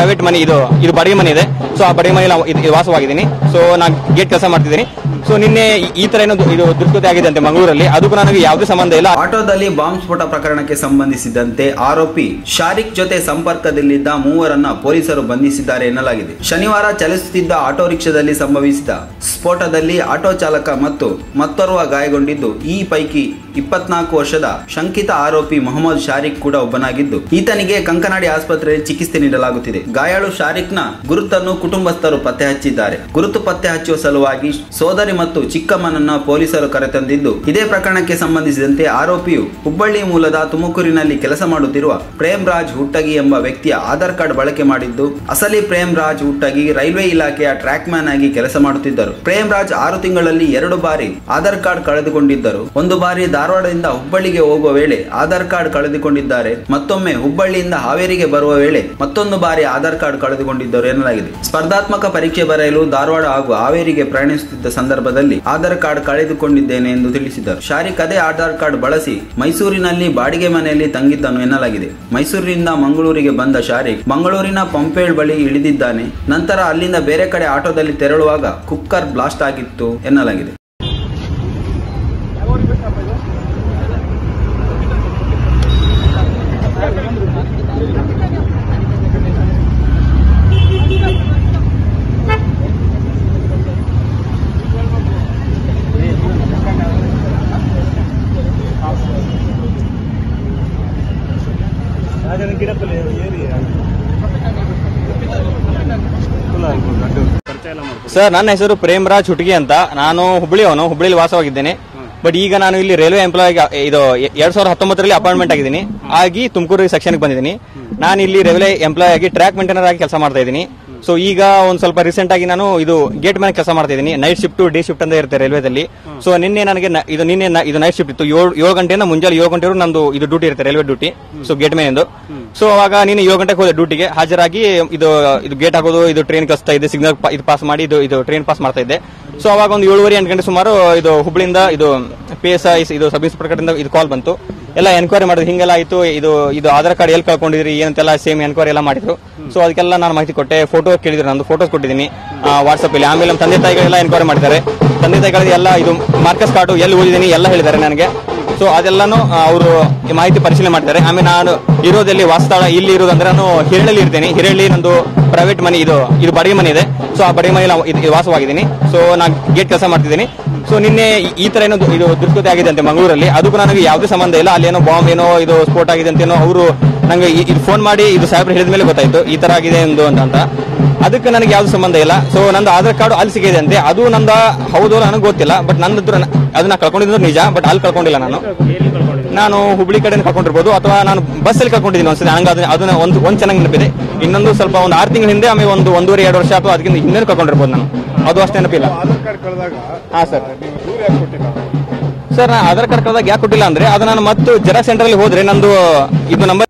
Private ಮನೆ ಇದು ಬಾಡಿಗೆ ಮನೆ ಇದೆ. ಸೊ ಆ ಬಾಡಿಗೆ ಮನೆಯಲ್ಲಿ ವಾಸವಾಗಿದ್ದೀನಿ. ಸೊ ನಾನು ಗೇಟ್ ಕೆಲಸ ಮಾಡ್ತಿದ್ದೀನಿ. ಸೊ ನಿನ್ನೆ ಈ ತರ ಏನೋ ಇದು ದುರ್ಗತಿ ಆಗಿದೆ ಅಂತೆ ಮಂಗಳೂರಲ್ಲಿ, ಅದಕ್ಕೂ ನನಗೆ ಯಾವುದೇ ಸಂಬಂಧ ಇಲ್ಲ. ಆಟೋದಲ್ಲಿ ಬಾಂಬ್ ಸ್ಫೋಟ ಪ್ರಕರಣಕ್ಕೆ ಸಂಬಂಧಿಸಿದಂತೆ ಆರೋಪಿ ಶಾರಿಕ್ ಜೊತೆ ಸಂಪರ್ಕದಲ್ಲಿದ್ದ ಮೂವರನ್ನ ಪೊಲೀಸರು ಬಂಧಿಸಿದ್ದಾರೆ ಎನ್ನಲಾಗಿದೆ. ಶನಿವಾರ ಚಲಿಸುತ್ತಿದ್ದ ಆಟೋ ರಿಕ್ಷಾದಲ್ಲಿ ಸಂಭವಿಸಿದ ಸ್ಫೋಟದಲ್ಲಿ ಆಟೋ ಚಾಲಕ ಮತ್ತು ಮತ್ತೋರ್ವ ಗಾಯಗೊಂಡಿದ್ದು, ಈ ಪೈಕಿ 24 ವರ್ಷದ ಶಂಕಿತ ಆರೋಪಿ ಮೊಹಮ್ಮದ್ ಶಾರಿಕ್ ಕೂಡ ಒಬ್ಬನಾಗಿದ್ದು, ಈತನಿಗೆ ಕಂಕನಾಡಿ ಆಸ್ಪತ್ರೆಯಲ್ಲಿ ಚಿಕಿತ್ಸೆ ನೀಡಲಾಗುತ್ತಿದೆ. ಗಾಯಾಳು ಶಾರಿಕ್ನ ಗುರುತನ್ನು ಕುಟುಂಬಸ್ಥರು ಪತ್ತೆ ಹಚ್ಚಿದ್ದಾರೆ. ಗುರುತು ಪತ್ತೆ ಹಚ್ಚುವ ಸಲುವಾಗಿ ಸೋದರಿ ಮತ್ತು ಚಿಕ್ಕಮ್ಮನನ್ನ ಪೊಲೀಸರು ಕರೆತಂದಿದ್ದು, ಇದೇ ಪ್ರಕರಣಕ್ಕೆ ಸಂಬಂಧಿಸಿದಂತೆ ಆರೋಪಿಯು ಹುಬ್ಬಳ್ಳಿ ಮೂಲದ ತುಮಕೂರಿನಲ್ಲಿ ಕೆಲಸ ಮಾಡುತ್ತಿರುವ ಪ್ರೇಮ್ ರಾಜ್ ಹುಟ್ಟಗಿ ಎಂಬ ವ್ಯಕ್ತಿಯ ಆಧಾರ್ ಕಾರ್ಡ್ ಬಳಕೆ ಮಾಡಿದ್ದು, ಅಸಲಿ ಪ್ರೇಮ್ ರಾಜ್ ಹುಟ್ಟಗಿ ರೈಲ್ವೆ ಇಲಾಖೆಯ ಟ್ರ್ಯಾಕ್ ಮ್ಯಾನ್ ಆಗಿ ಕೆಲಸ ಮಾಡುತ್ತಿದ್ದರು. ಪ್ರೇಮ್ ರಾಜ್ 6 ತಿಂಗಳಲ್ಲಿ 2 ಬಾರಿ ಆಧಾರ್ ಕಾರ್ಡ್ ಕಳೆದುಕೊಂಡಿದ್ದರು. ಒಂದು ಬಾರಿ ಧಾರವಾಡದಿಂದ ಹುಬ್ಬಳ್ಳಿಗೆ ಹೋಗುವ ವೇಳೆ ಆಧಾರ್ ಕಾರ್ಡ್ ಕಳೆದುಕೊಂಡಿದ್ದಾರೆ. ಮತ್ತೊಮ್ಮೆ ಹುಬ್ಬಳ್ಳಿಯಿಂದ ಹಾವೇರಿಗೆ ಬರುವ ವೇಳೆ ಮತ್ತೊಂದು ಬಾರಿ ಆಧಾರ್ ಕಾರ್ಡ್ ಕಳೆದುಕೊಂಡಿದ್ದರು ಎನ್ನಲಾಗಿದೆ. ಸ್ಪರ್ಧಾತ್ಮಕ ಪರೀಕ್ಷೆ ಬರೆಯಲು ಧಾರವಾಡ ಹಾಗೂ ಹಾವೇರಿಗೆ ಪ್ರಯಾಣಿಸುತ್ತಿದ್ದ ಸಂದರ್ಭದಲ್ಲಿ ಆಧಾರ್ ಕಾರ್ಡ್ ಕಳೆದುಕೊಂಡಿದ್ದೇನೆ ಎಂದು ತಿಳಿಸಿದರು. ಶಾರಿಕ್ ಅದೇ ಆಧಾರ್ ಕಾರ್ಡ್ ಬಳಸಿ ಮೈಸೂರಿನಲ್ಲಿ ಬಾಡಿಗೆ ಮನೆಯಲ್ಲಿ ತಂಗಿದ್ದನು ಎನ್ನಲಾಗಿದೆ. ಮೈಸೂರಿನಿಂದ ಮಂಗಳೂರಿಗೆ ಬಂದ ಶಾರಿಕ್ ಮಂಗಳೂರಿನ ಪಂಪೇಳ್ ಬಳಿ ಇಳಿದಿದ್ದಾನೆ. ನಂತರ ಅಲ್ಲಿಂದ ಬೇರೆ ಕಡೆ ಆಟೋದಲ್ಲಿ ತೆರಳುವಾಗ ಕುಕ್ಕರ್ ಬ್ಲಾಸ್ಟ್ ಆಗಿತ್ತು ಎನ್ನಲಾಗಿದೆ. ಸರ್, ನನ್ನ ಹೆಸರು ಪ್ರೇಮ್ ರಾಜ್ ಹುಟ್ಟಗಿ ಅಂತ. ನಾನು ಹುಬ್ಬಳ್ಳಿಯಲ್ಲಿ ವಾಸವಾಗಿದ್ದೇನೆ. ಬಟ್ ಈಗ ನಾನು ಇಲ್ಲಿ ರೈಲ್ವೆ ಎಂಪ್ಲಾಯ್ ಇದು 2019ರಲ್ಲಿ ಅಪಾಯಿಂಟ್ಮೆಂಟ್ ಆಗಿದ್ದೀನಿ. ಆಗಿ ತುಮಕೂರು ಸೆಕ್ಷನ್ ಬಂದಿದ್ದೀನಿ. ನಾನು ಇಲ್ಲಿ ರೈಲ್ವೆ ಎಂಪ್ಲಾಯ್ ಆಗಿ ಟ್ರ್ಯಾಕ್ ಮೇಂಟೈನರ್ ಆಗಿ ಕೆಲಸ ಮಾಡ್ತಾ ಇದ್ದೀನಿ. ಸೊ ಈಗ ಒಂದ್ ಸ್ವಲ್ಪ ರೀಸೆಂಟ್ ಆಗಿ ನಾನು ಇದು ಗೇಟ್ ಮ್ಯಾನ್ ಕೆಲಸ ಮಾಡ್ತಾ ಇದ್ದೀನಿ. ನೈಟ್ ಶಿಫ್ಟ್ ಡೇ ಶಿಫ್ಟ್ ಅಂತ ಇರುತ್ತೆ ರೈಲ್ವೆದಲ್ಲಿ. ಸೊ ನಿನ್ನೆ ನನಗೆ ಇದು ನೈಟ್ ಶಿಫ್ಟ್ ಇತ್ತು. 7 ಗಂಟೆಯಿಂದ ಮುಂಜಾನೆ 7 ಗಂಟೆವರೆಗೂ ನಂದು ಇದು ಡ್ಯೂಟಿ ಇರುತ್ತೆ, railway duty. So gate man ಎಂದು. ಸೊ ಅವಾಗ ನೀನು 7 ಗಂಟೆಗೆ ಹೋದೆ ಡ್ಯೂಟಿಗೆ ಹಾಜರಾಗಿ ಇದು ಗೇಟ್ ಹಾಕೋದು, ಇದು ಟ್ರೈನ್ ಕಳಿಸ್ತಾ ಇದ್ದೆ, ಸಿಗ್ನಲ್ ಇದು ಪಾಸ್ ಮಾಡಿ ಇದು ಟ್ರೈನ್ ಪಾಸ್ ಮಾಡ್ತಾ ಇದ್ದೆ. ಸೊ ಅವಾಗ ಒಂದು 7:30-8 ಗಂಟೆ ಸುಮಾರು ಇದು ಹುಬ್ಬಳ್ಳಿಯಿಂದ ಇದು PSI ಇದು ಸಬ್ ಇನ್ಸ್ಪೆಕ್ಟರ್ ಇದು ಕಾಲ್ ಬಂತು. ಎಲ್ಲ ಎನ್ಕ್ವೈರಿ ಮಾಡಿದ್ರು, ಹಿಂಗೆಲ್ಲ ಆಯ್ತು, ಇದು ಆಧಾರ್ ಕಾರ್ಡ್ ಎಲ್ಲಿ ಕಳ್ಕೊಂಡಿದ್ರಿ ಏನಂತೆಲ್ಲ ಸೇಮ್ ಎನ್ಕ್ವೈರಿ ಎಲ್ಲ ಮಾಡಿದ್ರು. ಸೊ ಅದಕ್ಕೆಲ್ಲ ನಾನು ಮಾಹಿತಿ ಕೊಟ್ಟೆ. ಫೋಟೋ ಕೇಳಿದ್ರು, ನಂದು ಫೋಟೋಸ್ ಕೊಟ್ಟಿದ್ದೀನಿ ವಾಟ್ಸ್ಆಪ್ ಅಲ್ಲಿ. ಆಮೇಲೆ ನಮ್ಮ ತಂದೆ ತಾಯಿಗಳೆಲ್ಲ ಎನ್ಕ್ವೈರಿ ಮಾಡಿದ್ದಾರೆ. ತಂದೆ ತಾಯಿಗಳಿಗೆ ಎಲ್ಲ ಇದು ಮಾರ್ಕಸ್ ಕಾರ್ಡು ಎಲ್ಲಿ ಓದಿದ್ದೀನಿ ಎಲ್ಲ ಹೇಳಿದ್ದಾರೆ ನನಗೆ. ಸೊ ಅದೆಲ್ಲಾನು ಅವರು ಮಾಹಿತಿ ಪರಿಶೀಲನೆ ಮಾಡ್ತಾರೆ. ಆಮೇಲೆ ನಾನು ಇರೋದಲ್ಲಿ ವಾಸಸ್ಥಳ ಇಲ್ಲಿ ಇರೋದಂದ್ರೆ ನಾನು ಹಿರಳ್ಳಿ ಇರ್ತೇನೆ. ಹಿರಳ್ಳಿ ನಂದು ಪ್ರೈವೇಟ್ ಮನೆ ಇದು ಬಾಡಿಗೆ ಮನೆ ಇದೆ. ಸೊ ಆ ಬಾಡಿಗೆ ಮನೆಯಲ್ಲಿ ವಾಸವಾಗಿದ್ದೀನಿ. ಸೊ ನಾನು ಗೇಟ್ ಕೆಲಸ ಮಾಡ್ತಿದ್ದೀನಿ. ಸೊ ನಿನ್ನೆ ಈ ತರ ಏನೋ ಇದು ದುರ್ಗತಿ ಆಗಿದೆ ಅಂತೆ ಮಂಗಳೂರಲ್ಲಿ, ಅದಕ್ಕೂ ನನಗೆ ಯಾವುದೇ ಸಂಬಂಧ ಇಲ್ಲ. ಅಲ್ಲೇನೋ ಬಾಂಬ್ ಏನೋ ಇದು ಸ್ಫೋಟ ಆಗಿದೆ ಅಂತೇನೋ ಅವರು ನಂಗೆ ಇದು ಫೋನ್ ಮಾಡಿ ಇದು ಸಾಹೇಬ್ರು ಹೇಳಿದ ಮೇಲೆ ಗೊತ್ತಾಯ್ತು ಈ ತರ ಆಗಿದೆ ಎಂದು ಅಂತ. ಅದಕ್ಕೆ ನನಗೆ ಯಾವ್ದು ಸಂಬಂಧ ಇಲ್ಲ. ಸೊ ನಂದು ಆಧಾರ್ ಕಾರ್ಡ್ ಅಲ್ಲಿ ಸಿಗಿದೆ ಅಂತೆ. ಅದು ನಂದ ಹೌದು ನನಗೆ ಗೊತ್ತಿಲ್ಲ. ಬಟ್ ನಂದು ಅದನ್ನ ಕಳ್ಕೊಂಡಿದ್ದು ನಿಜ. ಬಟ್ ಅಲ್ಲಿ ಕಳ್ಕೊಂಡಿಲ್ಲ. ನಾನು ಹುಬ್ಳಿ ಕಡೆ ಕಳ್ಕೊಂಡಿರ್ಬೋದು, ಅಥವಾ ನಾನು ಬಸ್ ಅಲ್ಲಿ ಕಳ್ಕೊಂಡಿದ್ದೀನಿ ಒಂದ್ಸತಿ. ನಂಗೆ ಅದನ್ನ ಒಂದ್ ಚೆನ್ನಾಗಿ ನೆನಪಿದೆ. ಇನ್ನೊಂದು ಸ್ವಲ್ಪ ಒಂದು 6 ತಿಂಗಳ ಹಿಂದೆ, ಆಮೇಲೆ 1.5-2 ವರ್ಷ ಅಥವಾ ಅದಕ್ಕಿಂತ ಹಿಂದೆ ಕಳ್ಕೊಂಡಿರ್ಬೋದು ನಾನು. ಅದು ಅಷ್ಟೇ ನೆನಪಿಲ್ಲ. ಹಾ ಸರ್. ಸರ್, ನಾನು ಆಧಾರ್ ಕಾರ್ಡ್ ಕಳೆದಾಗ ಯಾಕೆ ಕೊಟ್ಟಿಲ್ಲ ಅಂದ್ರೆ, ಅದು ನಾನು ಮತ್ತೆ ಜೆರಾಕ್ಸ್ ಸೆಂಟರ್ ಅಲ್ಲಿ ಹೋದ್ರೆ ನಂದು ಇದು ನಂಬರ್.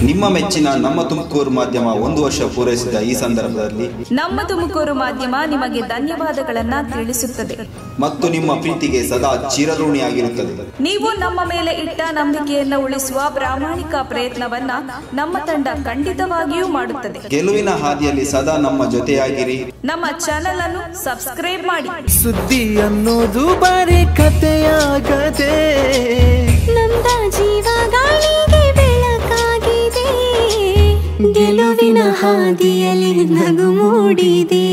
ನಿಮ್ಮ ಮೆಚ್ಚಿನ ನಮ್ಮ ತುಮಕೂರು ಮಾಧ್ಯಮ 1 ವರ್ಷ ಪೂರೈಸಿದ ಈ ಸಂದರ್ಭದಲ್ಲಿ ನಮ್ಮ ತುಮಕೂರು ಮಾಧ್ಯಮ ನಿಮಗೆ ಧನ್ಯವಾದಗಳನ್ನ ತಿಳಿಸುತ್ತದೆ ಮತ್ತು ನಿಮ್ಮ ಪ್ರೀತಿಗೆ ಸದಾ ಚಿರಋಣಿಯಾಗಿರುತ್ತದೆ. ನೀವು ನಮ್ಮ ಮೇಲೆ ಇಟ್ಟ ನಂಬಿಕೆಯನ್ನು ಉಳಿಸುವ ಪ್ರಾಮಾಣಿಕ ಪ್ರಯತ್ನವನ್ನ ನಮ್ಮ ತಂಡ ಖಂಡಿತವಾಗಿಯೂ ಮಾಡುತ್ತದೆ. ಗೆಲುವಿನ ಹಾದಿಯಲ್ಲಿ ಸದಾ ನಮ್ಮ ಜೊತೆಯಾಗಿರಿ. ನಮ್ಮ ಚಾನೆಲ್ ಅನ್ನು ಸಬ್ಸ್ಕ್ರೈಬ್ ಮಾಡಿ. ಸುದ್ದಿ ಅನ್ನೋದು ಬರೀ ಕಥೆಯಾಗದೆ ನೊಂದ ಜೀವ ಗಾಳಿಗೆ ಗೆಲುವಿನ ಹಾದಿಯಲ್ಲಿ ನಗು ಮೂಡಿದೆ.